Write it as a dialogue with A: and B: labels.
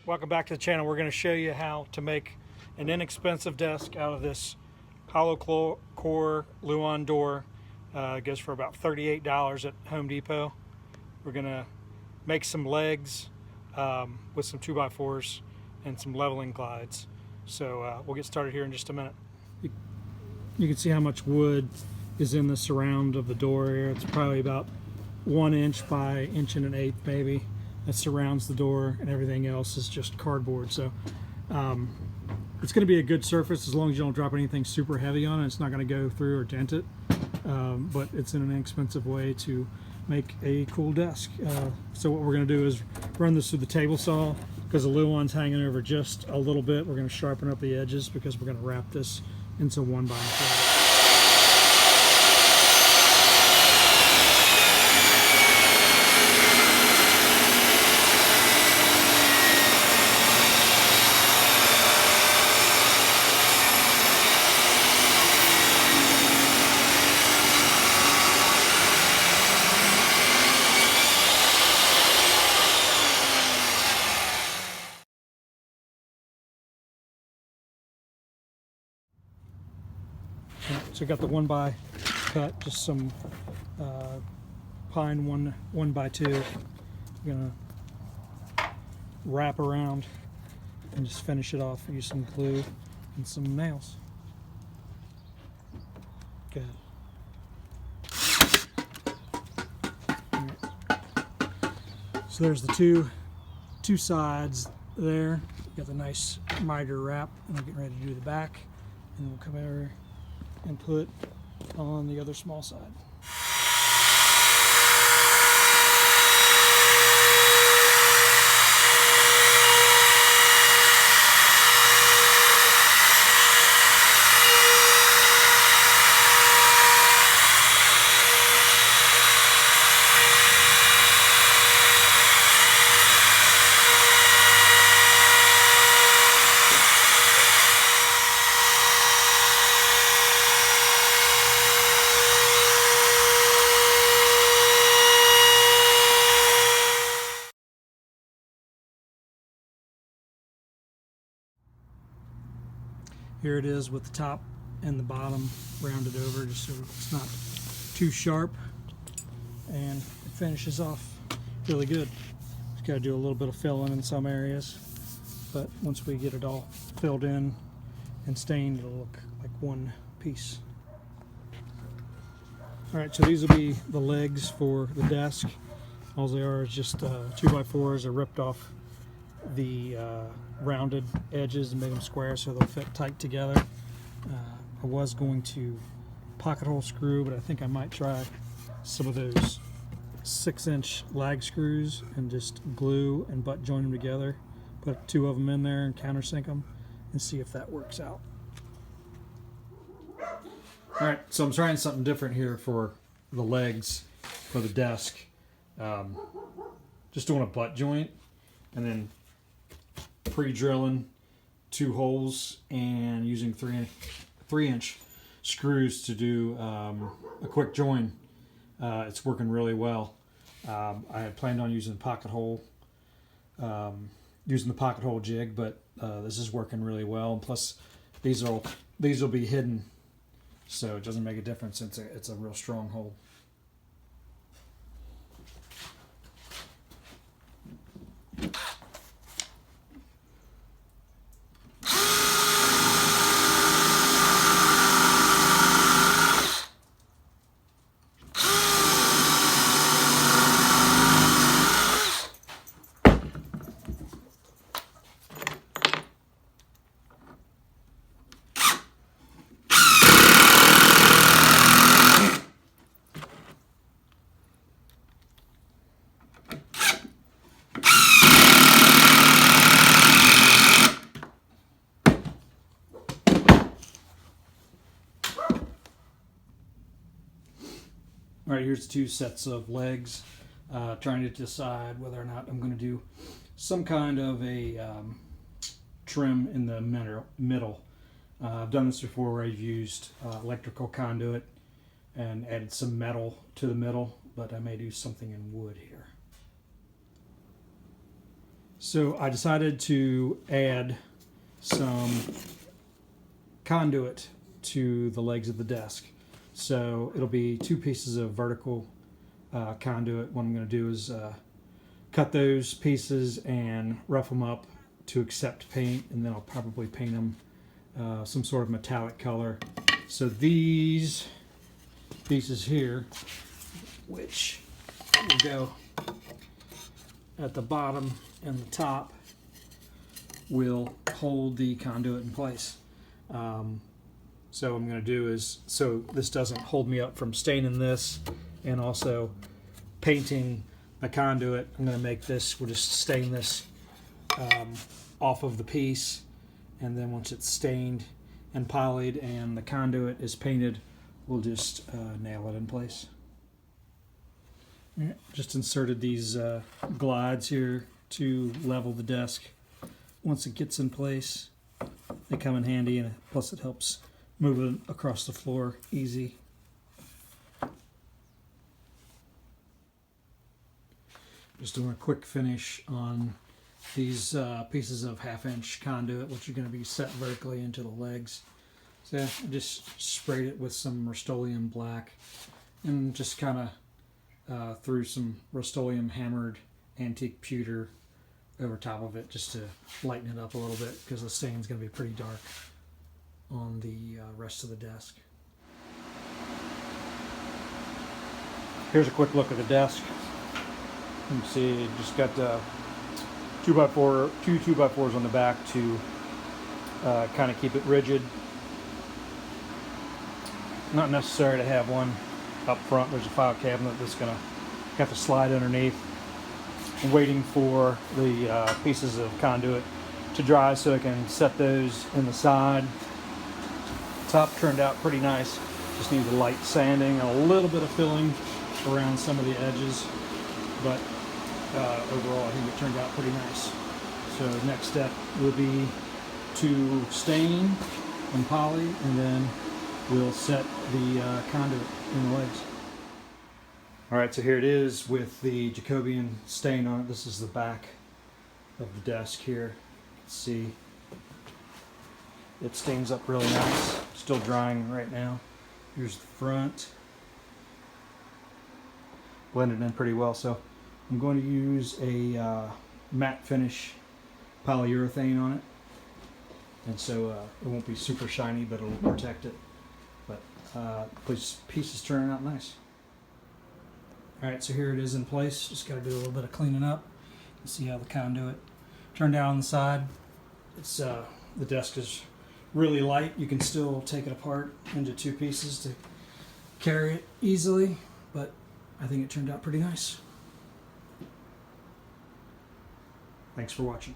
A: Welcome back to the channel. We're going to show you how to make an inexpensive desk out of this hollow core Luan door. It goes for about $38 at Home Depot. We're going to make some legs with some 2x4s and some leveling glides. So we'll get started here in just a minute. You can see how much wood is in the surround of the door here. It's probably about 1 inch by 1 1/8 maybe. That surrounds the door, and everything else is just cardboard. So it's going to be a good surface as long as you don't drop anything super heavy on it. It's not going to go through or dent it, but it's an inexpensive way to make a cool desk. So what we're going to do is run this through the table saw because the Luan's hanging over just a little bit. We're going to sharpen up the edges because we're going to wrap this into 1x4. So I got the 1x cut, just some pine 1x2. I'm gonna wrap around and just finish it off. Use some glue and some nails. Good. Right. So there's the two sides there. Got the nice miter wrap, and I'm getting ready to do the back, and then we'll come over and put on the other small side. Here it is with the top and the bottom rounded over just so it's not too sharp, and it finishes off really good. Just got to do a little bit of filling in some areas, but once we get it all filled in and stained, it'll look like one piece. Alright, so these will be the legs for the desk. All they are is just 2x4s are ripped off the rounded edges and made them square so they'll fit tight together. I was going to pocket hole screw, but I think I might try some of those 6-inch lag screws and just glue and butt join them together. Put 2 of them in there and countersink them and see if that works out. Alright, so I'm trying something different here for the legs for the desk. Just doing a butt joint and then pre-drilling 2 holes and using 3-inch screws to do a quick join. It's working really well. I had planned on using the pocket hole jig, but this is working really well. And plus, these will be hidden, so it doesn't make a difference. It's a real strong hole. All right, here's 2 sets of legs. Trying to decide whether or not I'm going to do some kind of a trim in the middle. I've done this before where I've used electrical conduit and added some metal to the middle, but I may do something in wood here. So I decided to add some conduit to the legs of the desk. So it'll be 2 pieces of vertical conduit. What I'm going to do is cut those pieces and rough them up to accept paint, and then I'll probably paint them some sort of metallic color. So these pieces here, which will go at the bottom and the top, will hold the conduit in place. So what I'm going to do is, so this doesn't hold me up from staining this and also painting the conduit, I'm going to make this, we'll just stain this off of the piece, and then once it's stained and polyed and the conduit is painted, we'll just nail it in place. Just inserted these glides here to level the desk. Once it gets in place, they come in handy, and plus it helps move it across the floor easy. Just doing a quick finish on these pieces of 1/2-inch conduit, which are going to be set vertically into the legs. So I just sprayed it with some Rust-Oleum black and just kind of threw some Rust-Oleum hammered antique pewter over top of it just to lighten it up a little bit, because the stain's going to be pretty dark on the rest of the desk. Here's a quick look at the desk. You can see it just got 2 2x4s on the back to kind of keep it rigid. Not necessary to have one up front. There's a file cabinet that's going to have to slide underneath. I'm waiting for the pieces of conduit to dry so I can set those in the side. Top turned out pretty nice. Just needs a light sanding and a little bit of filling around some of the edges, but overall I think it turned out pretty nice. So next step will be to stain and poly, and then we'll set the conduit in the legs. Alright, so here it is with the Jacobian stain on it. This is the back of the desk here. You can see it stains up really nice. Still drying right now. Here's the front. Blended in pretty well. So I'm going to use a matte finish polyurethane on it. And so it won't be super shiny, but it'll protect it. But this piece is turning out nice. Alright, so here it is in place. Just got to do a little bit of cleaning up. You see how the conduit turned out on the side. It's the desk is really light. You can still take it apart into 2 pieces to carry it easily, but I think it turned out pretty nice. Thanks for watching.